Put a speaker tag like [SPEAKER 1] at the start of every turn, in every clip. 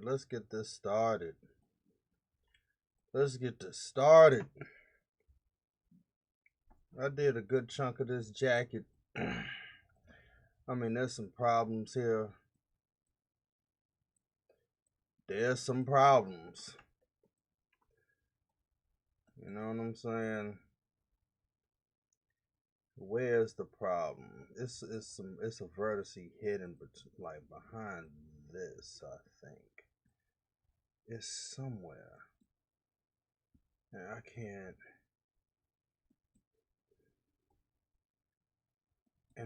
[SPEAKER 1] let's get this started. Let's get this started. I did a good chunk of this jacket. I mean, there's some problems here. There's some problems. You know what I'm saying? Where's the problem? It's a vertex hidden, but like behind this, I think it's somewhere, and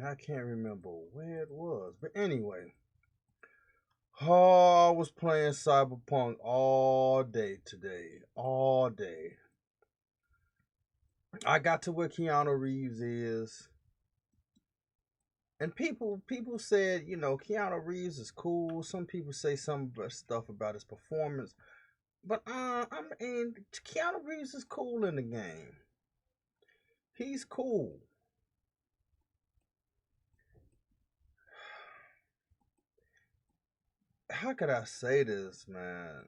[SPEAKER 1] I can't remember where it was. But anyway, oh, I was playing Cyberpunk all day today, all day. I got to where Keanu Reeves is. And people said, Keanu Reeves is cool. Some people say some stuff about his performance. But I mean, Keanu Reeves is cool in the game. He's cool. How could I say this, man?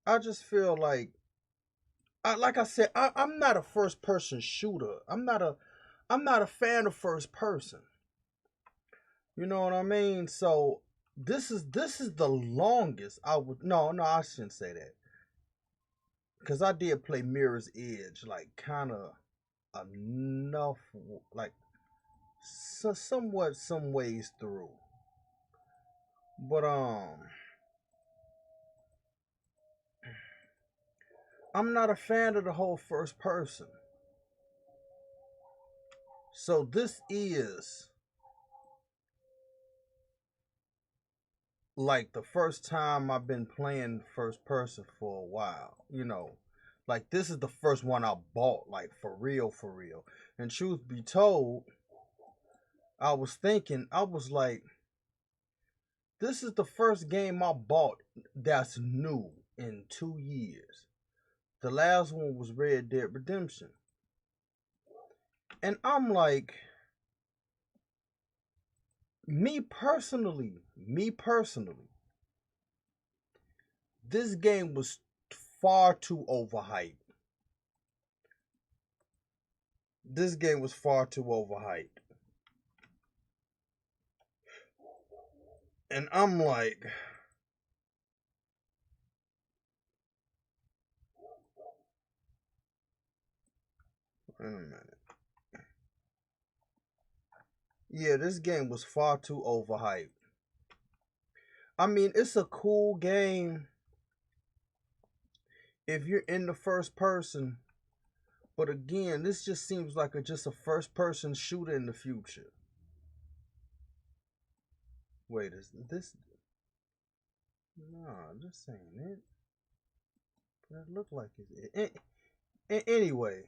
[SPEAKER 1] I just feel like I said, I'm not a first person shooter. I'm not a fan of first person. You know what I mean? So this is the longest I would no I shouldn't say that, because I did play Mirror's Edge like kind of enough, like somewhat some ways through, but I'm not a fan of the whole first person. So this is like the first time I've been playing first person for a while, Like this is the first one I bought, like for real, for real. And truth be told, I was like, this is the first game I bought that's new in 2 years. The last one was Red Dead Redemption. And I'm like, me personally, this game was far too overhyped. This game was far too overhyped. And I'm like, wait a minute. Yeah, this game was far too overhyped. I mean, it's a cool game if you're in the first person, but again, this just seems like just a first person shooter in the future. Wait, is this? No, this ain't it. But it looked like it. Anyway,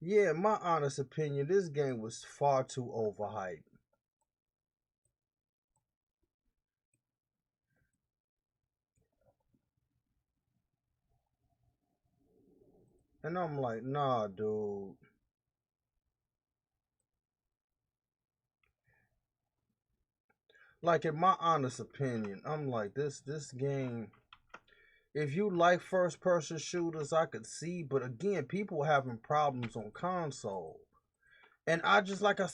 [SPEAKER 1] yeah, my honest opinion, this game was far too overhyped. And I'm like, nah, dude. Like in my honest opinion, I'm like this game. If you like first person shooters, I could see, but again, people having problems on console. And I just like I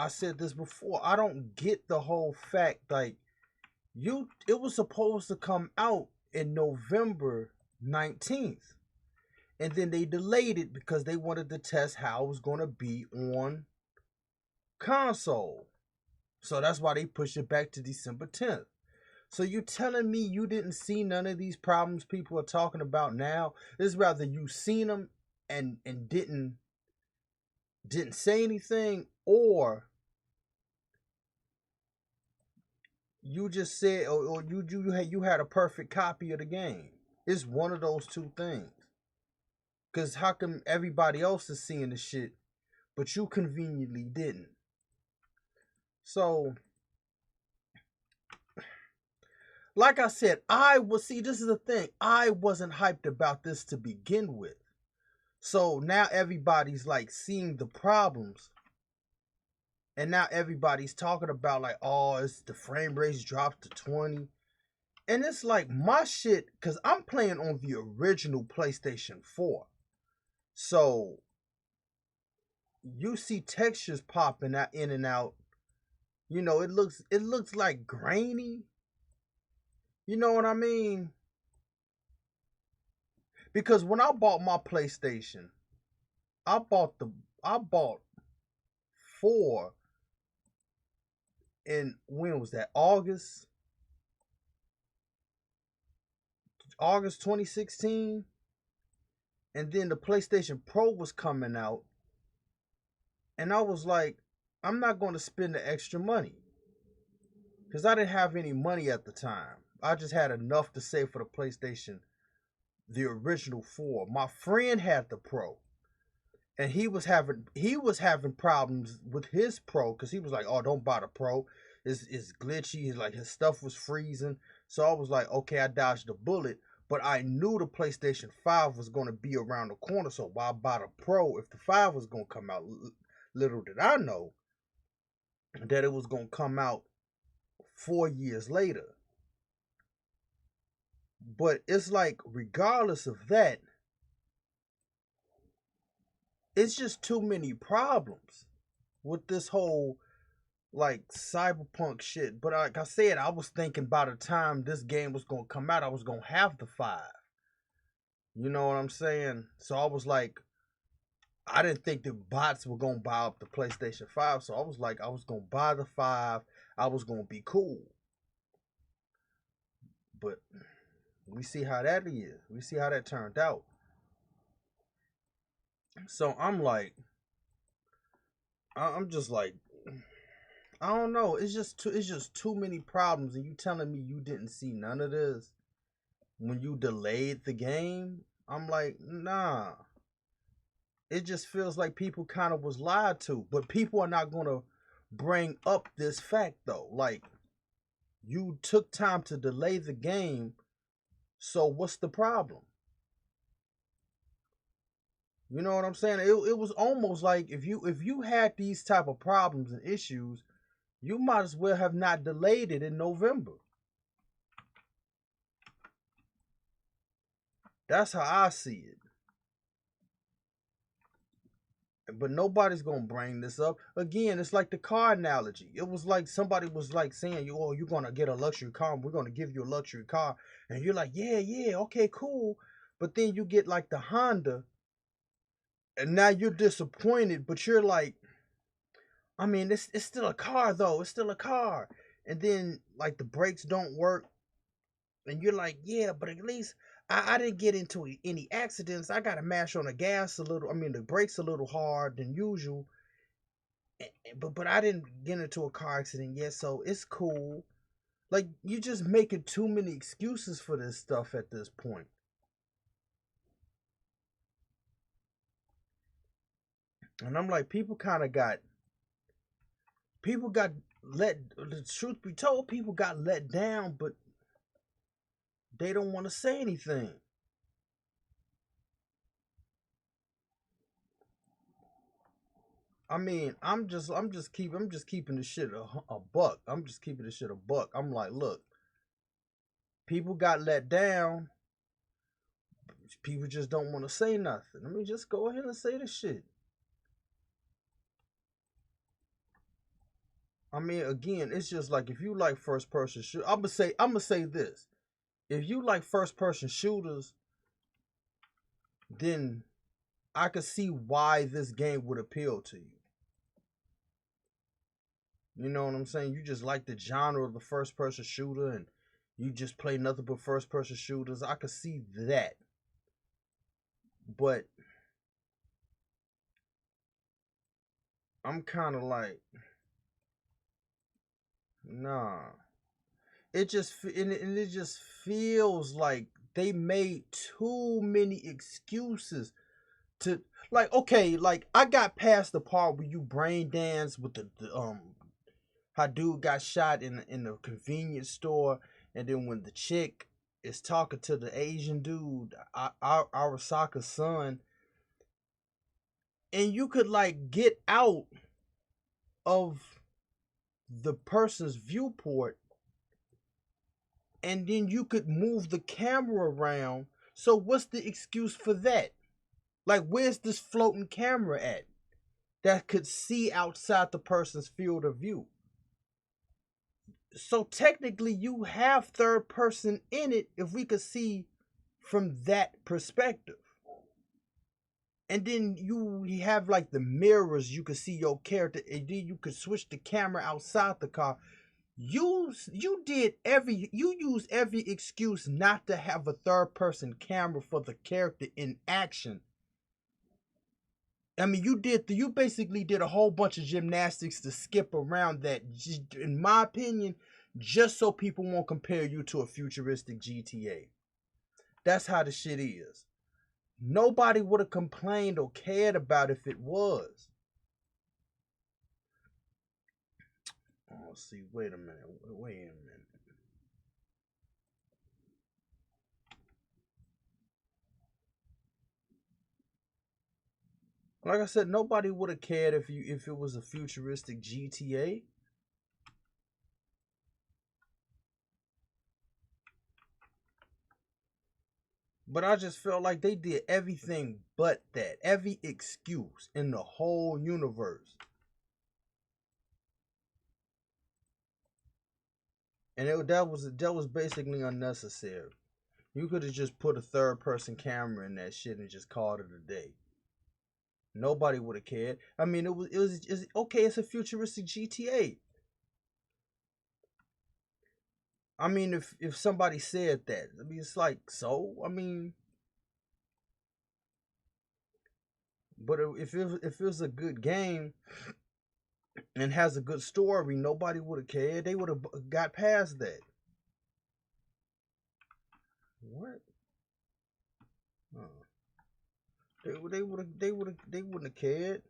[SPEAKER 1] said this before. I don't get the whole fact like it was supposed to come out in November 19th. And then they delayed it because they wanted to test how it was going to be on console. So that's why they pushed it back to December 10th. So you telling me you didn't see none of these problems people are talking about now? It's rather you seen them and didn't say anything, or you just said, or you had a perfect copy of the game. It's one of those two things. Cause how come everybody else is seeing the shit, but you conveniently didn't? So like I said, I was, see, this is the thing. I wasn't hyped about this to begin with. So now everybody's like seeing the problems. And now everybody's talking about like, oh, it's the frame rates dropped to 20. And it's like my shit, because I'm playing on the original PlayStation 4. So you see textures popping out in and out. You know, it looks like grainy. You know what I mean? Because when I bought my PlayStation, I bought 4 in, when was that? August 2016. And then the PlayStation Pro was coming out. And I was like, I'm not going to spend the extra money. Because I didn't have any money at the time. I just had enough to save for the PlayStation, the original 4. My friend had the Pro. And he was having problems with his Pro, because he was like, oh, don't buy the Pro. It's glitchy. Like, his stuff was freezing. So I was like, okay, I dodged the bullet. But I knew the PlayStation 5 was going to be around the corner. So why buy the Pro if the 5 was going to come out? Little did I know that it was going to come out 4 years later. But it's like, regardless of that, it's just too many problems with this whole like cyberpunk shit. But like I said, I was thinking by the time this game was gonna come out, I was gonna have the 5. You know what I'm saying? So I was like, I didn't think the bots were gonna buy up the PlayStation 5. So I was like, I was gonna buy the 5. I was gonna be cool. But we see how that is. We see how that turned out. So I'm like, I'm just like, I don't know. It's just too many problems, and you telling me you didn't see none of this when you delayed the game? I'm like, nah. It just feels like people kind of was lied to, but people are not gonna bring up this fact though. Like, you took time to delay the game, so what's the problem? You know what I'm saying? It was almost like if you had these type of problems and issues, you might as well have not delayed it in November. That's how I see it. But nobody's gonna bring this up again. It's like the car analogy. It was like somebody was like saying, "Oh, you're gonna get a luxury car. We're gonna give you a luxury car," and you're like, "Yeah, yeah, okay, cool." But then you get like the Honda, and now you're disappointed. But you're like, I mean, it's still a car though. It's still a car. And then like the brakes don't work, and you're like, yeah, but at least I didn't get into any accidents. I got to mash on the gas a little. I mean, the brakes a little hard than usual. But I didn't get into a car accident yet, so it's cool. Like, you just making too many excuses for this stuff at this point. And I'm like, people got let, the truth be told, people got let down, but they don't want to say anything. I mean, I'm just keeping the shit a buck. I'm just keeping the shit a buck. I'm like, look, people got let down. People just don't want to say nothing. Let me just go ahead and say the shit. I mean, again, it's just like, if you like first person shoot, I'm gonna say this. If you like first person shooters, then I could see why this game would appeal to you. You know what I'm saying? You just like the genre of the first person shooter, and you just play nothing but first person shooters. I could see that. But I'm kind of like, nah. It just feels like they made too many excuses to, like, okay, like, I got past the part where you brain dance with the how dude got shot in the convenience store, and then when the chick is talking to the Asian dude, Arasaka's son, and you could like get out of the person's viewport, and then you could move the camera around. So what's the excuse for that? Like, where's this floating camera at that could see outside the person's field of view? So technically you have third person in it if we could see from that perspective. And then you have like the mirrors, you could see your character, and then you could switch the camera outside the car. You use every excuse not to have a third person camera for the character in action. I mean, you basically did a whole bunch of gymnastics to skip around that, in my opinion, just so people won't compare you to a futuristic GTA. That's how the shit is. Nobody would have complained or cared about if it was. Oh, see, wait a minute. Like I said, nobody would have cared if it was a futuristic GTA. But I just felt like they did everything but that. Every excuse in the whole universe. And that was basically unnecessary. You could have just put a third person camera in that shit and just called it a day. Nobody would have cared. I mean, it's okay. It's a futuristic GTA. I mean, if somebody said that, I mean, it's like, so. I mean, but if it was a good game and has a good story, nobody would have cared. They would have got past that. What? They wouldn't have cared.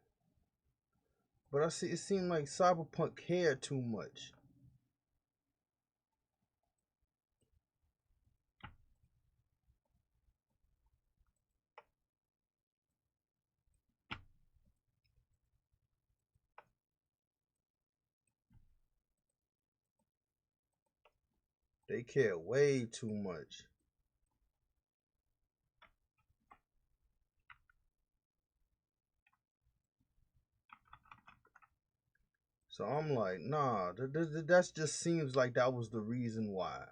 [SPEAKER 1] But I see it seemed like Cyberpunk cared too much. They care way too much. So I'm like, nah, that just seems like that was the reason why.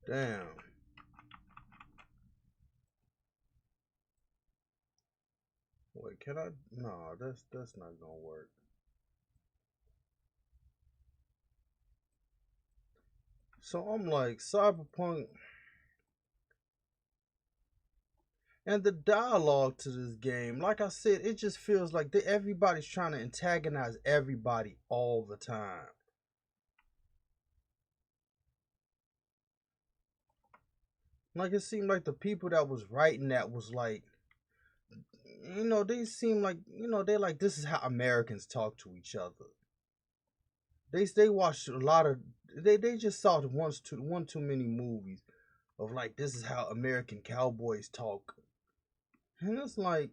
[SPEAKER 1] Damn. Wait, can I? No, that's not gonna work. So I'm like, Cyberpunk and the dialogue to this game, like I said, it just feels like everybody's trying to antagonize everybody all the time. Like it seemed like the people that was writing that was like, they seem like, they're like, this is how Americans talk to each other. They watched a lot of they just saw one too many movies of like, this is how American cowboys talk. And it's like,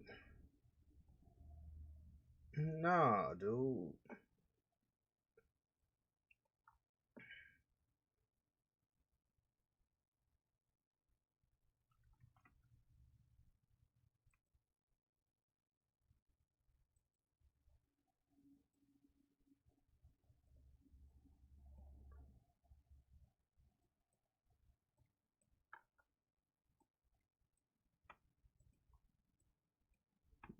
[SPEAKER 1] nah, dude.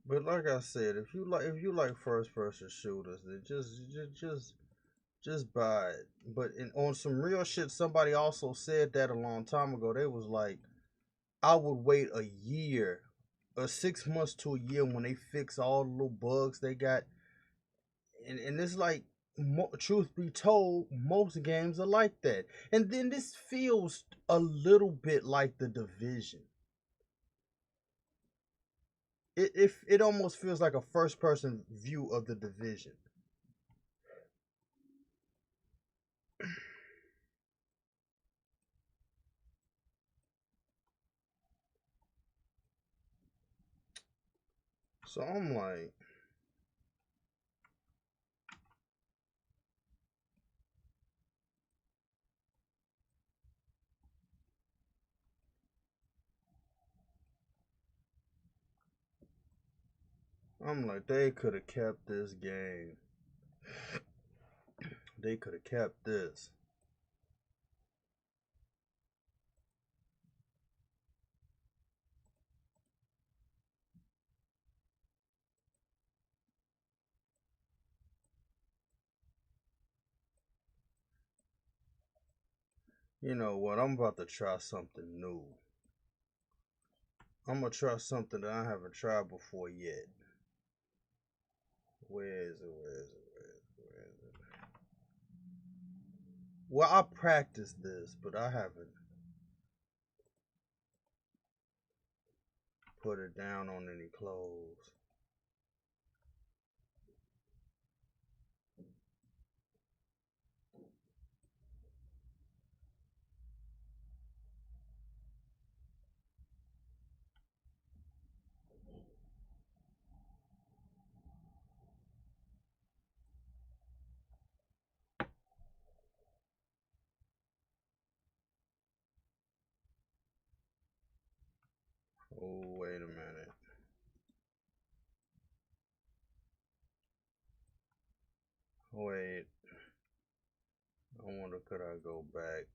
[SPEAKER 1] But like I said, if you like first person shooters, then just buy it. But on some real shit, somebody also said that a long time ago. They was like, I would wait a year 6 months to a year when they fix all the little bugs they got. And it's like, truth be told, most games are like that. And then this feels a little bit like The Division. It almost feels like a first person view of The Division. So I'm like, they could have kept this game. They could have kept this. You know what? I'm about to try something new. I'm gonna try something that I haven't tried before yet. Where is it? Where is it? Where is it? Well, I practiced this, but I haven't put it down on any clothes. Oh, wait a minute. Wait. I wonder, could I go back?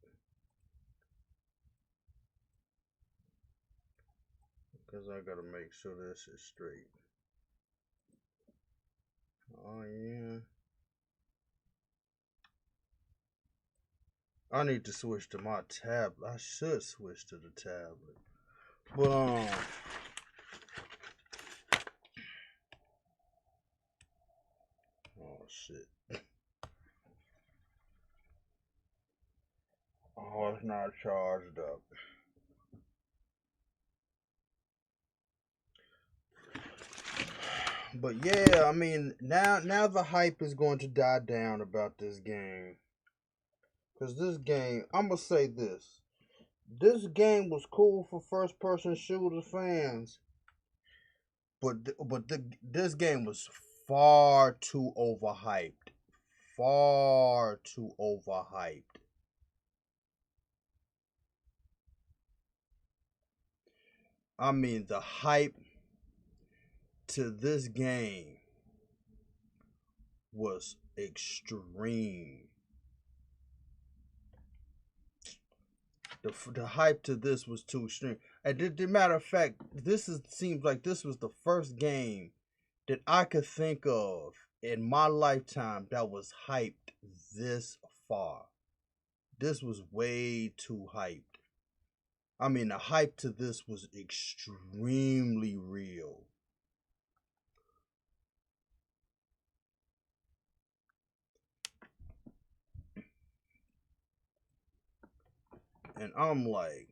[SPEAKER 1] Because I gotta make sure this is straight. Oh, yeah. I need to switch to my tablet. I should switch to the tablet. But, oh, shit. Oh, it's not charged up. But yeah, I mean, now the hype is going to die down about this game. Cause this game, I'm gonna say this. This game was cool for first person shooter fans. But this game was far too overhyped. Far too overhyped. I mean, the hype to this game was extreme. The hype to this was too extreme. And the matter of fact, seems like this was the first game that I could think of in my lifetime that was hyped this far. This was way too hyped. I mean, the hype to this was extremely real. And I'm like,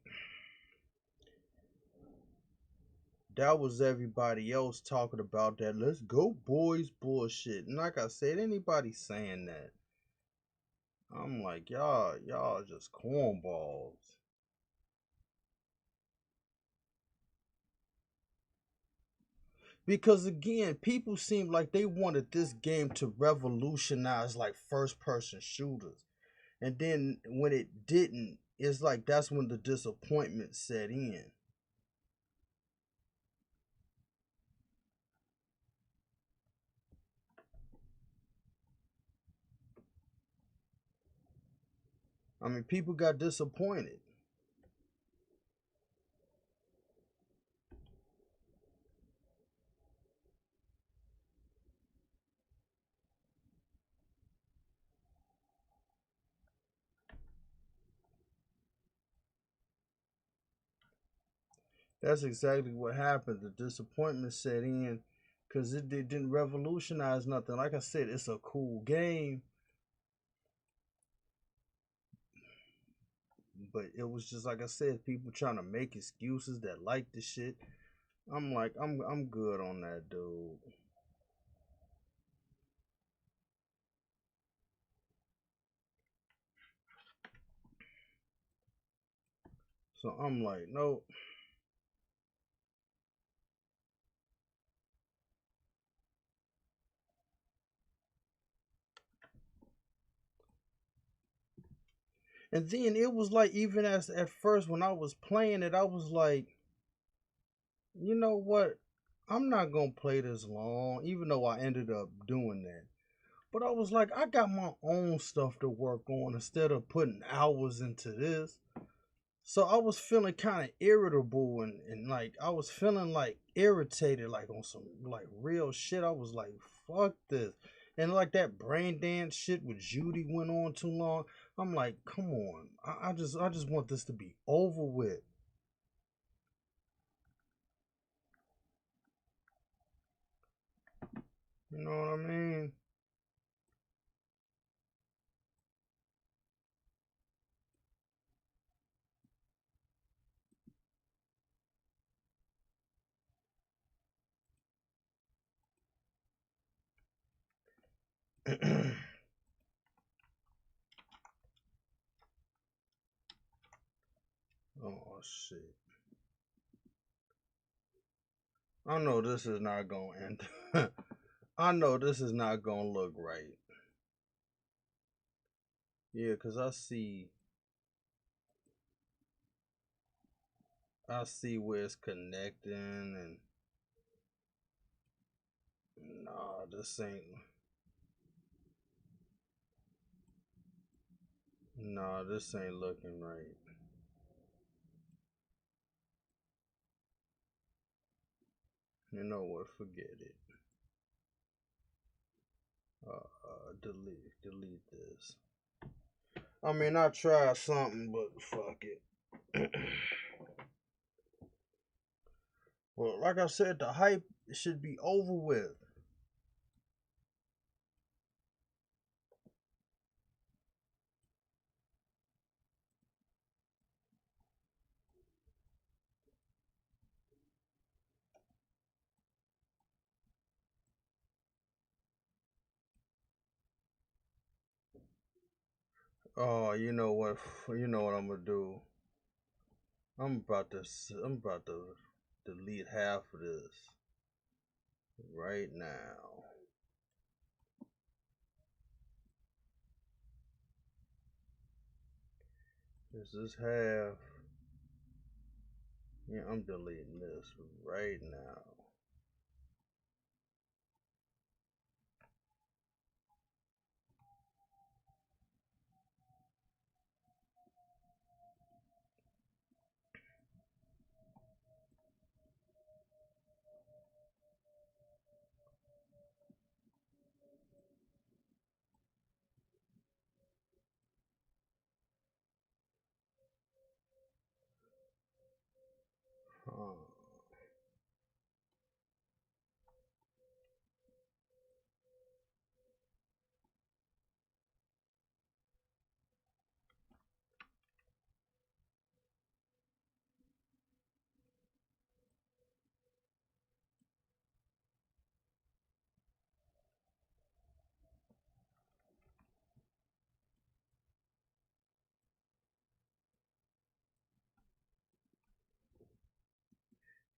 [SPEAKER 1] that was everybody else talking about that let's go boys bullshit. And like I said, anybody saying that, I'm like, y'all just cornballs. Because again, people seem like they wanted this game to revolutionize like first person shooters. And then when it didn't, it's like that's when the disappointment set in. I mean, people got disappointed. That's exactly what happened. The disappointment set in because it didn't revolutionize nothing. Like I said, it's a cool game, but it was just like I said, people trying to make excuses that like the shit. I'm like, I'm good on that, dude. So I'm like, no. And then it was like, even as at first when I was playing it, I was like, you know what? I'm not gonna play this long, even though I ended up doing that. But I was like, I got my own stuff to work on instead of putting hours into this. So I was feeling kind of irritable and like I was feeling like irritated, like on some like real shit. I was like, fuck this. And like that brain dance shit with Judy went on too long. I'm like, come on. I just want this to be over with. You know what I mean? Oh shit. I know this is not gonna end. I know this is not gonna look right. Yeah, cause I see where it's connecting and nah, this ain't looking right. You know what? Forget it. Delete this. I mean, I tried something, but fuck it. Well, like I said, the hype should be over with. Oh, you know what? You know what I'm gonna do? I'm about to delete half of this right now. This is half. Yeah, I'm deleting this right now. Huh.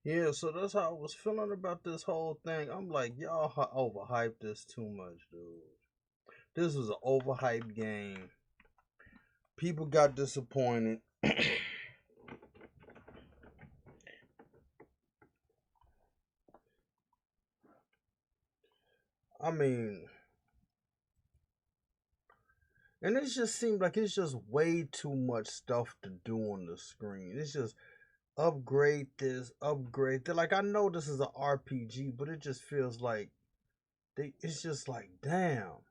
[SPEAKER 1] Yeah, so that's how I was feeling about this whole thing. I'm like, y'all overhyped this too much, dude. This was an overhyped game. People got disappointed. I mean, and it just seemed like it's just way too much stuff to do on the screen. It's just upgrade this, upgrade that. Like I know this is an RPG, but it just feels like it's just like damn.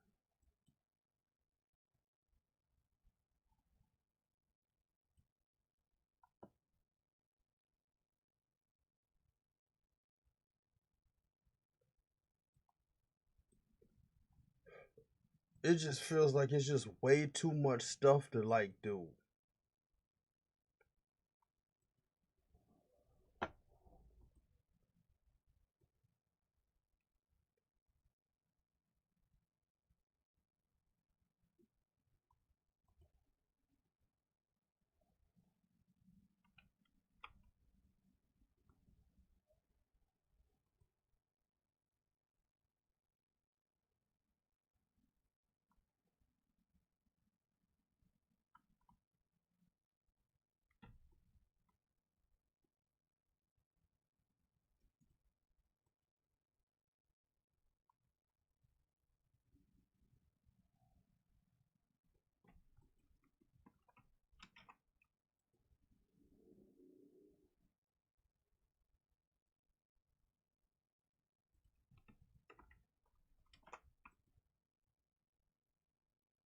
[SPEAKER 1] it just feels like it's just way too much stuff to like do.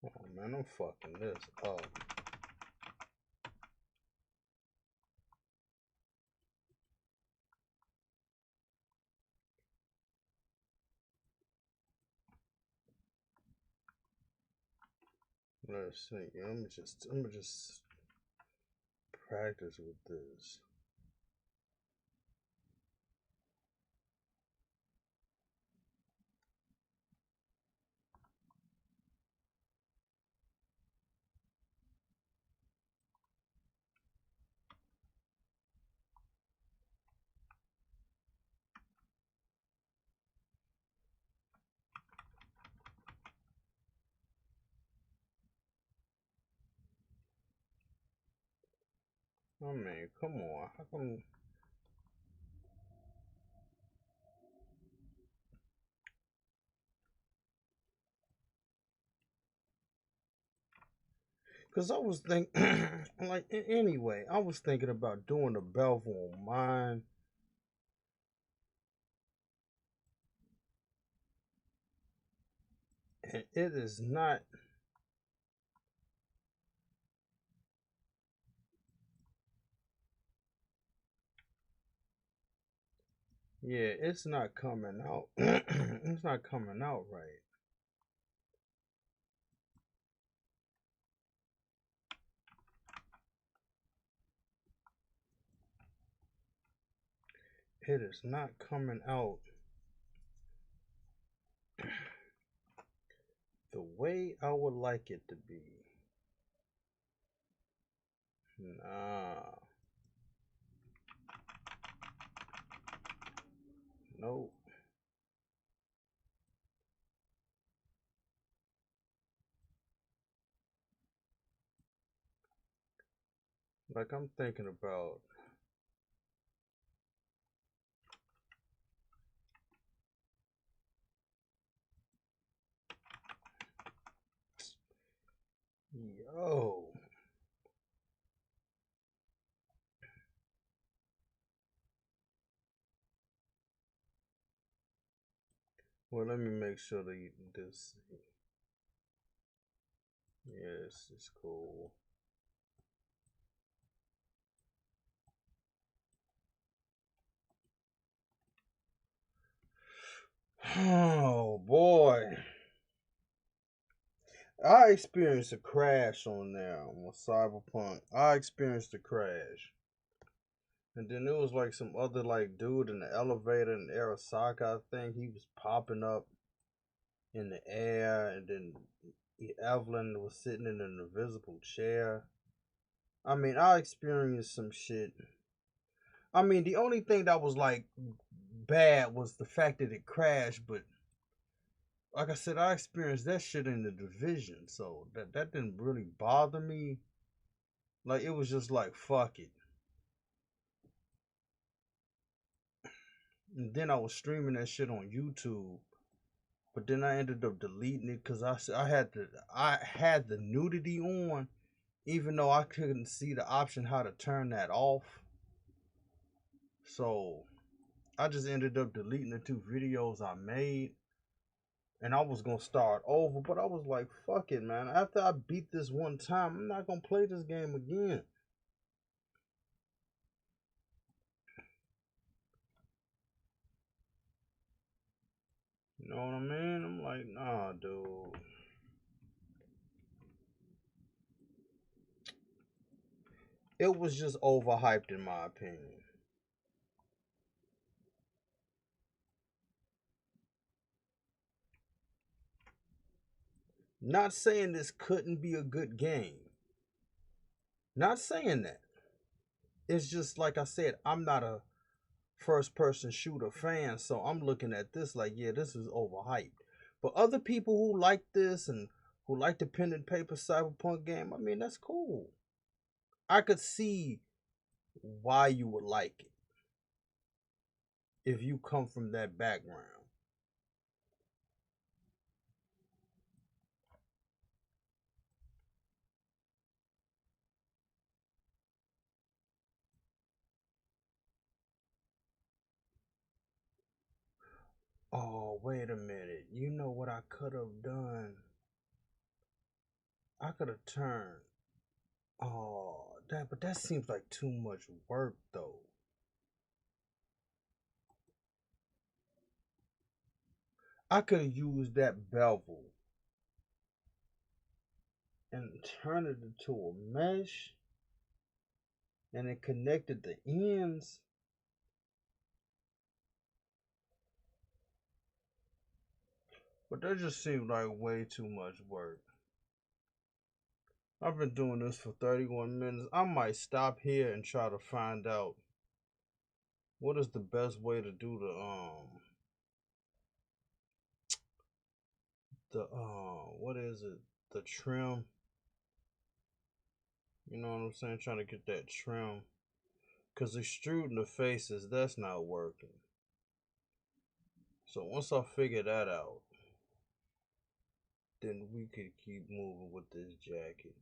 [SPEAKER 1] Oh man, I'm fucking this up. Let's see. I'm just practice with this. I mean, come on. How come? Cause I was thinking, like anyway, I was thinking about doing a bevel on mine, and it is not. Yeah, it's not coming out. It's not coming out right. It is not coming out the way I would like it to be. Nah, nope. Like I'm thinking about. Yo. Well, let me make sure that this. Yes, it's cool. Oh boy. I experienced a crash on there on Cyberpunk. I experienced a crash. And then there was like some other like dude in the elevator in Arasaka, I think. He was popping up in the air, and then Evelyn was sitting in an invisible chair. I mean, I experienced some shit. I mean, the only thing that was like bad was the fact that it crashed, but like I said, I experienced that shit in the division, so that didn't really bother me. Like it was just like fuck it. And then I was streaming that shit on YouTube, but then I ended up deleting it because I had the nudity on, even though I couldn't see the option how to turn that off. So I just ended up deleting the two videos I made, and I was gonna start over, but I was like, fuck it, man. After I beat this one time, I'm not gonna play this game again. You know what I mean? I'm like, nah, dude. It was just overhyped in my opinion. Not saying this couldn't be a good game. Not saying that. It's just like I said, I'm not a first person shooter fan, so I'm looking at this like, yeah, this is overhyped. But other people who like this and who like the pen and paper cyberpunk game, I mean, that's cool. I could see why you would like it if you come from that background. Oh, wait a minute. You know what I could have done? I could have turned. Oh, but that seems like too much work though. I could have used that bevel and turned it into a mesh and it connected the ends. But that just seemed like way too much work. I've been doing this for 31 minutes. I might stop here and try to find out what is the best way to do the what is it? The trim. You know what I'm saying? Trying to get that trim. Cause extruding the faces, that's not working. So once I figure that out, then we could keep moving with this jacket.